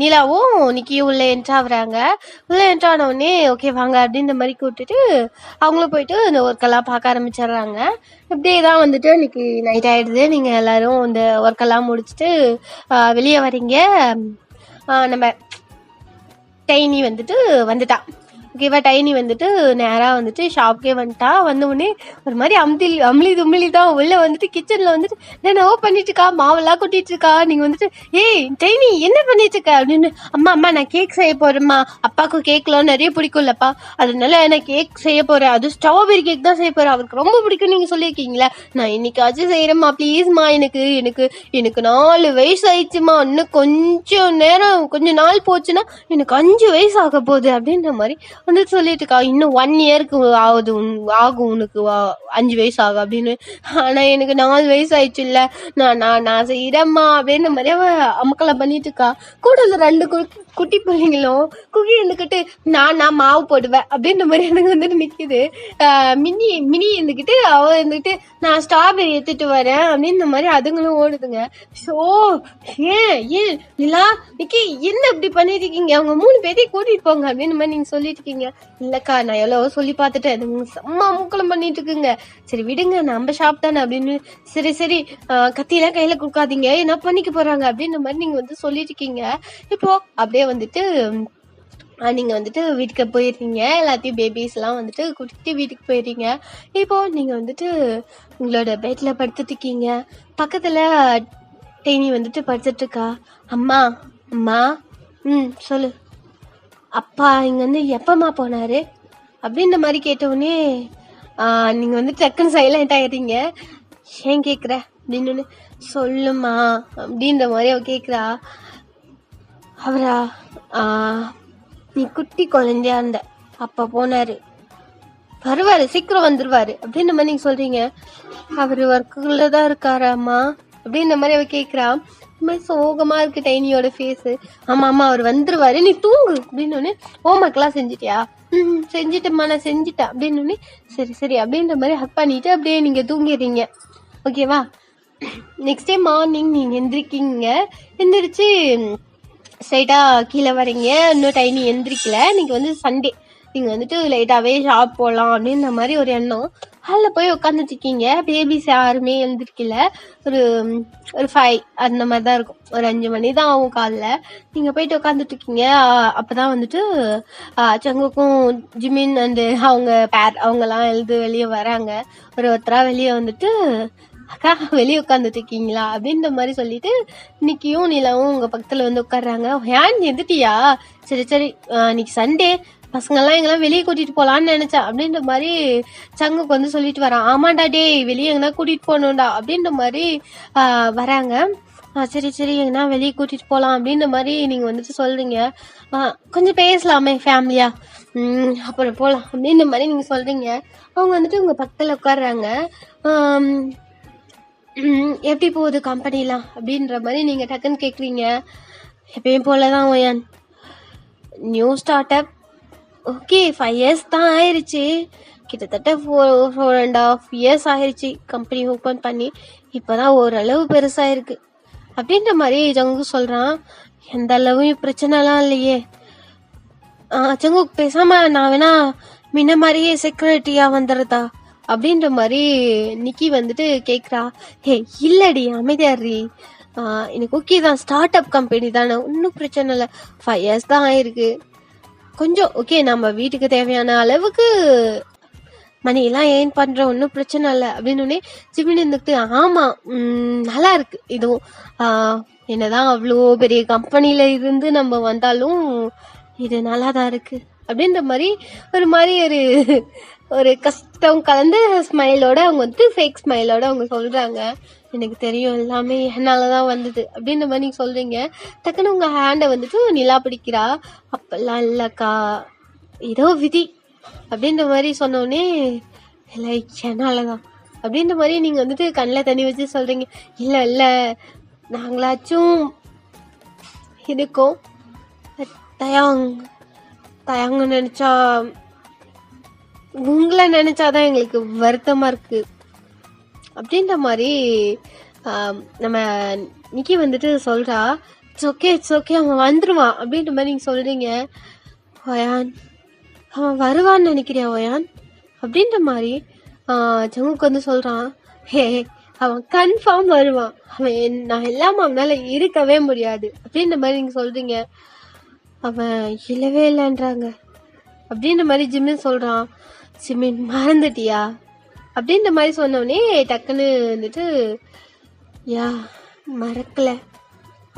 நீலாவும் நிக்கியும் உள்ள என்ட்ராகிறாங்க. உள்ள என்ட்ரானவுடனே ஓகே வாங்க அப்படின்ற மாதிரி கூப்பிட்டுட்டு அவங்களும் போயிட்டு இந்த ஒர்க்கெல்லாம் பார்க்க ஆரம்பிச்சிடுறாங்க. இப்படியே தான் வந்துட்டு இன்னைக்கு நைட் ஆகிடுது. நீங்கள் எல்லோரும் இந்த ஒர்க்கெல்லாம் முடிச்சுட்டு வெளியே வரீங்க. நம்ம டைனி வந்துட்டு வந்துட்டா, ஓகேவா. டைனி வந்துட்டு நேராக வந்துட்டு ஷாப்கே வந்துட்டா. வந்தவுடனே ஒரு மாதிரி அம்லி தும்மிலி தான் உள்ளே வந்துட்டு கிச்சனில் வந்துட்டு என்னவோ பண்ணிட்டு இருக்கா, மாவெல்லாம் கொட்டிட்டு இருக்கா. நீங்கள் வந்துட்டு ஏய் டைனி என்ன பண்ணிட்டு இருக்க அப்படின்னு. அம்மா நான் கேக் செய்ய போறேம்மா, அப்பாவுக்கு கேக்லாம் நிறைய பிடிக்கும்லப்பா, அதனால நான் கேக் செய்ய போறேன், அது ஸ்ட்ராபெரி கேக் தான் செய்ய போறேன், அவருக்கு ரொம்ப பிடிக்கும் நீங்கள் சொல்லியிருக்கீங்களா, நான் இன்னைக்காச்சும் செய்யறேம்மா ப்ளீஸ்மா, எனக்கு 4 வயசு ஆயிடுச்சுமா, இன்னும் கொஞ்ச நாள் போச்சுன்னா எனக்கு 5 வயசு ஆக போகுது அப்படின்ற மாதிரி வந்து சொல்லிட்டு இருக்கா. இன்னும் 1 இயருக்கு ஆகும் உனக்கு 5 வயசு ஆகும் அப்படின்னு. ஆனா எனக்கு 4 வயசு ஆயிடுச்சு இல்ல, நான் செய்யறேம்மா அப்படின்ற மாதிரி அவ அமக்கலை பண்ணிட்டு இருக்கா. கூட 2 குட்டி பிள்ளைங்களும் குக்கி இருந்துக்கிட்டு நான் மாவு போடுவேன் அப்படின்ற மாதிரி எனக்கு வந்துட்டு நிக்குது. மினி இருந்துக்கிட்டு அவ இருந்துக்கிட்டு நான் ஸ்ட்ராபெரி எடுத்துட்டு வரேன் அப்படின்ற மாதிரி அதுங்களும் ஓடுதுங்க. ஸோ ஏன் நிலா நிக்கி என்ன இப்படி பண்ணிட்டு இருக்கீங்க, அவங்க 3 பேரையும் கூட்டிட்டு போங்க அப்படின்ற மாதிரி நீங்க சொல்லிட்டு இருக்கீங்க. இல்லக்கா நான் எவ்வளவோ சொல்லி பார்த்துட்டேன், செம்ம அமுக்கலம் பண்ணிட்டு இருக்குங்க, சரி விடுங்க நம்ம ஷாப் தானே அப்படின்னு. சரி கத்தியெல்லாம் கையில கொடுக்காதீங்க, என்ன பண்ணிக்க போறாங்க அப்படின்ற மாதிரி நீங்க வந்து சொல்லிட்டு இருக்கீங்க. இப்போ அப்படியே வந்துட்டு நீங்க வந்துட்டு வீட்டுக்கு போயிடுறீங்க. எல்லாத்தையும் பேபிஸ் எல்லாம் வந்துட்டு கூட்டிட்டு வீட்டுக்கு போயிடுறீங்க. இப்போ நீங்க வந்துட்டு உங்களோட பெட்ல படுத்துட்டு இருக்கீங்க. பக்கத்துல டெய்னி வந்துட்டு படுத்துட்டு இருக்கா. அம்மா சொல்லு, அப்பா இங்க வந்து எப்பமா போனாரு அப்படின்ற மாதிரி கேட்டவுடனே நீங்க வந்து டக்குன்னு சைலண்ட் ஆயிடுறீங்க. ஏன் கேக்குற அப்படின்னு. சொல்லுமா அப்படின்ற மாதிரி அவ கேக்குறா. அவரா நீ குட்டி குழந்தையா இருந்த அப்ப போனாரு, வருவாரு சீக்கிரம் வந்துருவாரு அப்படின்ற மாதிரி நீங்க சொல்றீங்க. அவரு ஒர்க்குள்ளதான் இருக்காராமா அப்படின்ற மாதிரி அவ கேக்குறா. இந்த மாதிரி சோகமா இருக்கு டைனியோட ஃபேஸ். ஆமா ஆமா அவர் வந்துருவாரு, நீ தூங்கு அப்படின்னு. ஹோம்ஒர்க்லாம் செஞ்சிட்டியா? செஞ்சுட்டேம்மா, நான் செஞ்சுட்டேன் அப்படின்னு. சரி சரி அப்படின்ற மாதிரி ஹக் பண்ணிட்டு அப்படியே நீங்க தூங்கிடுறீங்க. ஓகேவா? நெக்ஸ்ட் டே மார்னிங் நீங்க எந்திரிக்கீங்க. எந்திரிச்சு ஸ்ட்ரைட்டா கீழே வரீங்க. இன்னும் டைனி எந்திரிக்கல. நீங்க வந்து சண்டே, நீங்க வந்துட்டு லைட்டாவே ஷாப் போகலாம் அப்படின்ற மாதிரி ஒரு எண்ணம். ஹாலில் போய் உட்காந்துட்டு இருக்கீங்க. பேபிஸ் யாருமே எழுந்திருக்கல. ஒரு 5 அந்த மாதிரி தான் இருக்கும். ஒரு 5 மணி தான் ஆகும் காலைல. நீங்கள் போயிட்டு உட்காந்துட்டு இருக்கீங்க. அப்போதான் வந்துட்டு சங்குக்கும் ஜிமின் அண்டு அவங்க பேர் அவங்கெல்லாம் எழுது வெளியே வராங்க. ஒருத்தராக வெளியே வந்துட்டு, அக்கா வெளியே உட்காந்துட்டு இருக்கீங்களா அப்படின்ற மாதிரி சொல்லிட்டு நிக்கியும் நிலாவும் உங்க பக்கத்துல வந்து உட்காடுறாங்க. ஏன் எந்துட்டியா? சரி சரி, இன்னைக்கு சண்டே, பசங்கெல்லாம் எங்கெல்லாம் வெளியே கூட்டிட்டு போலான்னு நினைச்சேன் அப்படின்ற மாதிரி சங்குக்கு வந்து சொல்லிட்டு வரான். ஆமாண்டா டே, வெளியே எங்கன்னா கூட்டிட்டு போகணும்டா அப்படின்ற மாதிரி வராங்க. சரி சரி, எங்கன்னா வெளியே கூட்டிட்டு போகலாம் அப்படின்ற மாதிரி நீங்க வந்துட்டு சொல்றீங்க. கொஞ்சம் பேசலாமே ஃபேமிலியா, அப்புறம் போகலாம் அப்படின்ற மாதிரி நீங்க சொல்றீங்க. அவங்க வந்துட்டு உங்க பக்கத்துல உட்காடுறாங்க. எப்படி போகுது கம்பெனிலாம் அப்படின்ற மாதிரி நீங்க டக்குன்னு கேக்குறீங்க. எப்பயும் போலதான் ஓயான், new start up. Okay, 5 years தான் ஆயிடுச்சு. கிட்டத்தட்ட 4.5 years ஆயிடுச்சு கம்பெனி ஓப்பன் பண்ணி. இப்போதான் ஓரளவு பெருசாயிருக்கு அப்படின்ற மாதிரி ஜங்கு சொல்றான். எந்த அளவும் பிரச்சனைலாம் இல்லையே. ஜங்கு பேசாம நான் வேணா முன்ன மாதிரியே செக்யூரிட்டியா வந்துடுறதா அப்படின்ற மாதிரி நிக்கி வந்துட்டு கேட்குறா. ஹே இல்லடி, அமைதியாரி, எனக்கு ஓகே தான், ஸ்டார்ட் அப் கம்பெனி தானே, ஒன்றும் பிரச்சனை இல்லை. 5 years தான் ஆயிருக்கு. கொஞ்சம் ஓகே, நம்ம வீட்டுக்கு தேவையான அளவுக்கு மணியெல்லாம் ஏர்ன் பண்ணுறோம், ஒன்றும் பிரச்சனை இல்லை அப்படின்னு. ஜிமின் இருந்துக்கிட்டு ஆமாம் நல்லா இருக்கு இதுவும். என்னதான் அவ்வளோ பெரிய கம்பெனியில் இருந்து நம்ம வந்தாலும் இது நல்லா தான் இருக்கு அப்படின்ற மாதிரி ஒரு கஷ்டம் கலந்து ஸ்மைலோட அவங்க வந்துட்டு ஃபேக் ஸ்மைலோட அவங்க சொல்றாங்க. எனக்கு தெரியும் எல்லாமே என்னாலதான் வந்தது அப்படின்ற மாதிரி நீங்க சொல்றீங்க. டக்குன்னு உங்க ஹேண்டை வந்துட்டு நிலா பிடிக்கிறா. அப்பெல்லாம் இல்லக்கா, ஏதோ விதி அப்படின்ற மாதிரி சொன்னோடனே லைக் என்னாலதான் அப்படின்ற மாதிரி நீங்க வந்துட்டு கண்ணில் தண்ணி வச்சு சொல்றீங்க. இல்ல இல்ல, நாங்களாச்சும் இருக்கோம், தயாங்க நினைச்சா, உங்களை நினைச்சாதான் எங்களுக்கு வருத்தமா இருக்கு அப்படின்ற மாதிரி நம்ம நிக்கி வந்துட்டு சொல்றா. இட்ஸ் ஓகே அவன் வந்துருவான் அப்படின்ற மாதிரி நீங்க சொல்றீங்க. ஒயான், அவன் வருவான்னு நினைக்கிறியா ஒயான் அப்படின்ற மாதிரி ஜங்குக்கு வந்து சொல்றான். ஹே, அவன் கன்ஃபார்ம் வருவான், அவன் நான் இல்லாம அவனால இருக்கவே முடியாது அப்படின்ற மாதிரி நீங்க சொல்றீங்க. அவன் இல்லவே இல்லைன்றாங்க அப்படின்ற மாதிரி ஜிமின் சொல்றான். ஜிமின் மறந்துட்டியா அப்படின்ற மாதிரி சொன்னோடனே டக்குன்னு வந்துட்டு யா மறக்கல,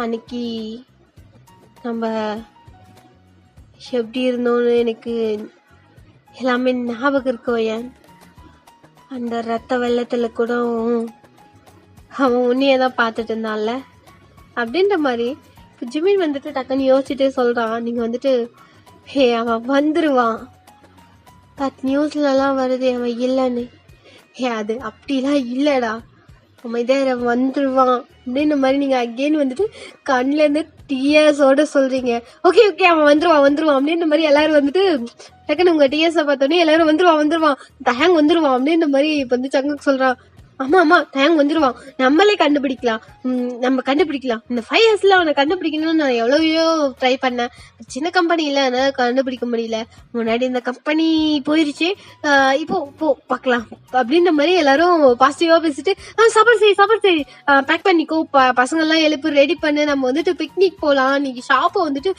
அன்னைக்கு நம்ம எப்படி இருந்தோன்னு எனக்கு எல்லாமே ஞாபகம் இருக்கு ஒயன். அந்த ரத்த வெள்ளத்துல கூட அவன் உன்னையே தான் பார்த்துட்டு இருந்தான்ல அப்படின்ற மாதிரி ஜிமின் வந்துட்டு டக்குன்னு யோசிச்சுட்டே சொல்றான். நீங்க வந்துட்டு ஹே அவன் வந்துருவான், பட் நியூஸ்லலாம் வருது அவன் இல்லைன்னு. ஹே அது அப்படிலாம் இல்லடா, அமைதியா வந்துருவான் அப்படின்ற மாதிரி நீங்க அகெயின் வந்துட்டு கண்ணுல இருந்து டிஎஸோட சொல்றீங்க. ஓகே அவன் வந்துருவான் அப்படின்ற மாதிரி எல்லாரும் வந்துட்டு டக்குன்னு உங்க டிஎஸ பார்த்தோன்னே எல்லாரும் வந்துருவான் தயாங் வந்துருவான் அப்படின்ற மாதிரி இப்ப வந்து சங்குக்கு சொல்றான். ஆமா தயாங் வந்துருவான், நம்மளே கண்டுபிடிக்கலாம், நம்ம கண்டுபிடிக்கலாம். இந்த 5 yearsல அவனை கண்டுபிடிக்கணும்னு நான் எவ்வளவையோ ட்ரை பண்ணேன். சின்ன கம்பெனி இல்ல, அதனால கண்டுபிடிக்க முடியல. முன்னாடி இந்த கம்பெனி போயிருச்சு, இப்போ பார்க்கலாம் அப்படின்ற மாதிரி எல்லாரும் பாசிட்டிவா பேசிட்டு சாப்பாடு செய் பேக் பண்ணிக்கோ, பசங்க எல்லாம் எழுப்பு ரெடி பண்ணு, நம்ம வந்துட்டு பிக்னிக் போலாம், இன்னைக்கு ஷாப்பை வந்துட்டு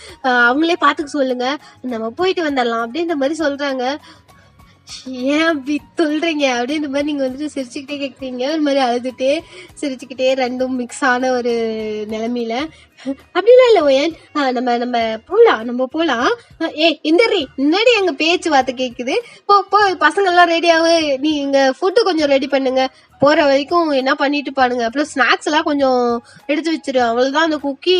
அவங்களே பாத்துக்க சொல்லுங்க, நம்ம போயிட்டு வந்துடலாம் அப்படின்ற மாதிரி சொல்றாங்க. ஏன் அப்படி சொல்றீங்க அப்படின்ற மாதிரி நீங்க வந்துட்டு சிரிச்சுக்கிட்டே கேக்குறீங்க, ஒரு மாதிரி அழுதுட்டே சிரிச்சுக்கிட்டே ரெண்டும் மிக்ஸ் ஆன ஒரு நிலைமையில. அப்படிலாம் இல்ல ஓயன், நம்ம போலாம். இந்தரி முன்னாடி எங்க பேச்சுவார்த்தை கேக்குது. போ பசங்க எல்லாம் ரெடியாவு, நீ இங்க ஃபுட்டு கொஞ்சம் ரெடி பண்ணுங்க, போற வரைக்கும் என்ன பண்ணிட்டு பாருங்க. அப்புறம் ஸ்நாக்ஸ் எல்லாம் கொஞ்சம் எடுத்து வச்சிரு, அவ்வளவுதான். அந்த குக்கி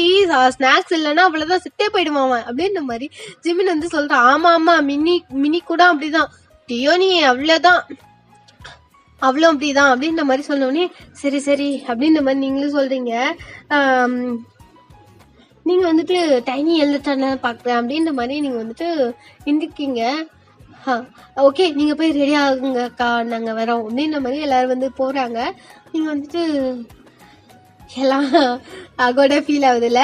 ஸ்நாக்ஸ் இல்லைன்னா அவ்வளவுதான், சிட்டே போயிடுவான் அப்படின்ற மாதிரி ஜிமின் வந்து சொல்றான். ஆமா மினி கூட அப்படிதான், டியோனி அவ்வளவுதான், அவ்வளோ அப்படிதான் அப்படின்ற மாதிரி சொன்னோடனே சரி அப்படின்ற மாதிரி நீங்களும் சொல்றீங்க. நீங்க வந்துட்டு டைனி எழுந்துட்டானு பாக்குறேன் அப்படின்ற மாதிரி நீங்க வந்துட்டு இருந்திருக்கீங்க. ஓகே, நீங்க போய் ரெடி ஆகுங்க அக்கா, நாங்க வரோம் அப்படின்ற மாதிரி எல்லாரும் வந்து போறாங்க. நீங்க வந்துட்டு எல்லாம் அகோட ஃபீல் ஆகுதுல்ல,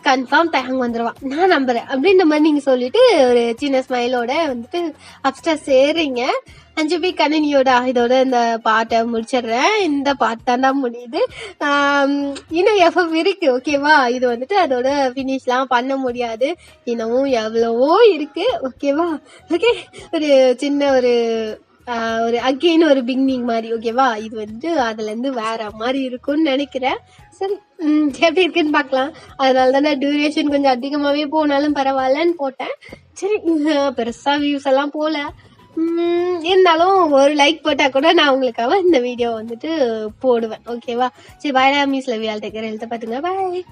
கன்ஃபார்ம் டேங் வந்துடுவான் நான் நம்புறேன் அப்படின்ற மாதிரி நீங்க சொல்லிட்டு ஒரு சின்ன ஸ்மைலோட வந்துட்டு அப்ஸ்டர்ஸ் ஏறுறீங்க. 5 கணினியோட இதோட இந்த பாட்டை முடிச்சிடுறேன். இந்த பாட்டு தாண்டா முடியுது. இன்னும் எஃப்எஃப் இருக்கு ஓகேவா. இது வந்துட்டு அதோட ஃபினிஷ்லாம் பண்ண முடியாது, இன்னமும் எவ்வளவோ இருக்கு ஓகேவா. ஓகே, ஒரு சின்ன ஒரு அகெயின் ஒரு பிகினிங் மாதிரி ஓகேவா. இது வந்துட்டு அதுல இருந்து வேற மாதிரி இருக்கும்னு நினைக்கிறேன். சரி, எப்படி இருக்குன்னு பார்க்கலாம். அதனால தானே டியூரேஷன் கொஞ்சம் அதிகமாவே போனாலும் பரவாயில்லன்னு போட்டேன். சரி, பெருசா வியூஸ் எல்லாம் போல, இருந்தாலும் ஒரு லைக் போட்டா கூட நான் உங்களுக்காக இந்த வீடியோ வந்துட்டு போடுவேன் ஓகேவா. சரி, bye, miss love you all, take care, health பாத்துங்க, பாய்.